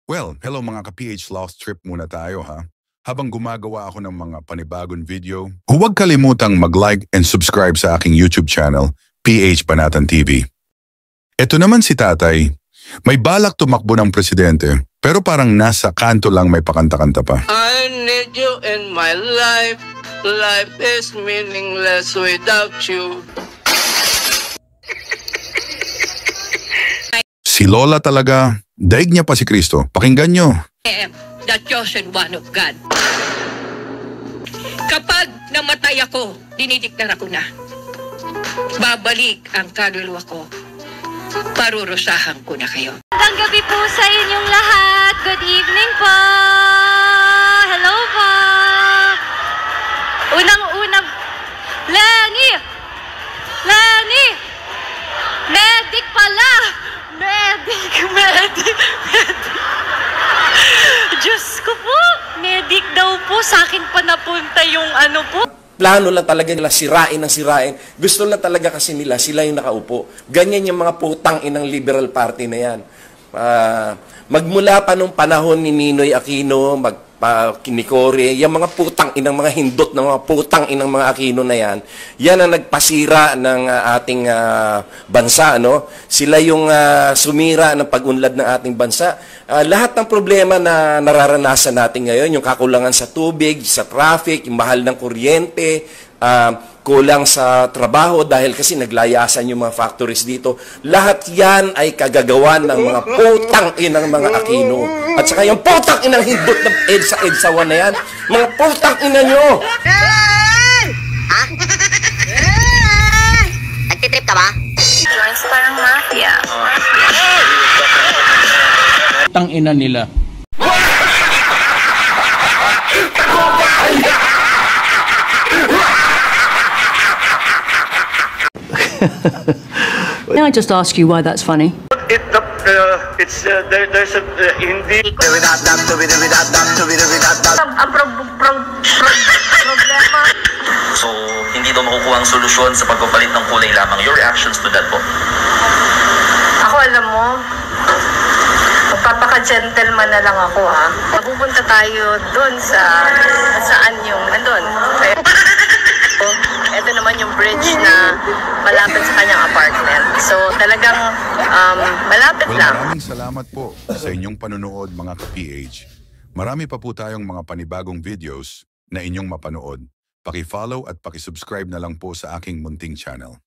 Well, hello mga ka-PH Lost Trip muna tayo ha. Habang gumagawa ako ng mga panibagong video, huwag kalimutang mag-like and subscribe sa aking YouTube channel, PH Banatan TV. Ito naman si tatay. May balak tumakbo ng presidente, pero parang nasa kanto lang may pakanta-kanta pa. I need you in my life. Life is meaningless without you. Si Lola talaga, daig niya pa si Kristo. Pakinggan nyo. I am the chosen one of God. Kapag namatay ako, dinidiktar ako na. Babalik ang kaluluwa ko. Parurusahan ko na kayo. Magandang gabi po sa inyong lahat. Good evening po. Hello po. Unang-unang, Lenny! Lenny! Medic pala! Medic. Diyos ko po, medic daw po. Sa akin pa napunta yung ano po. Plano lang talaga nila sirain ng sirain. Gusto lang talaga kasi nila, sila yung nakaupo. Ganyan yung mga putang inang Liberal Party na yan. Magmula pa nung panahon ni Ninoy Aquino, Kinikore, yung mga putang inang mga hindot ng mga putang inang mga Aquino na yan, yan ang nagpasira ng ating bansa. No? Sila yung sumira ng pag-unlad ng ating bansa. Lahat ng problema na nararanasan natin ngayon, yung kakulangan sa tubig, sa traffic, yung mahal ng kuryente, kulang sa trabaho dahil kasi naglayasan yung mga factories dito. Lahat yan ay kagagawan ng mga putang inang mga Aquino. At saka yung putang inang hindot ng EDSA-1 na yan, mga putang ina nyo! Ha? Nagtitrip ka ba? Joins parang mafia. Tang ina nila. Can I just ask you why that's funny? There's a hindi. Ang problema. So, hindi daw makukuha ang solusyon sa pagpapalit ng kulay lamang. Your reactions to that po? Ako alam mo, magpapaka-gentleman na lang ako ha. Pupunta tayo doon saan yung nandun. Ito naman yung bridge na malapit sa kanyang apartment. So talagang malapit lang. Maraming salamat po sa inyong panunood mga ka-PH. Marami pa po tayong mga panibagong videos na inyong mapanood. Paki-follow at paki-subscribe na lang po sa aking munting channel.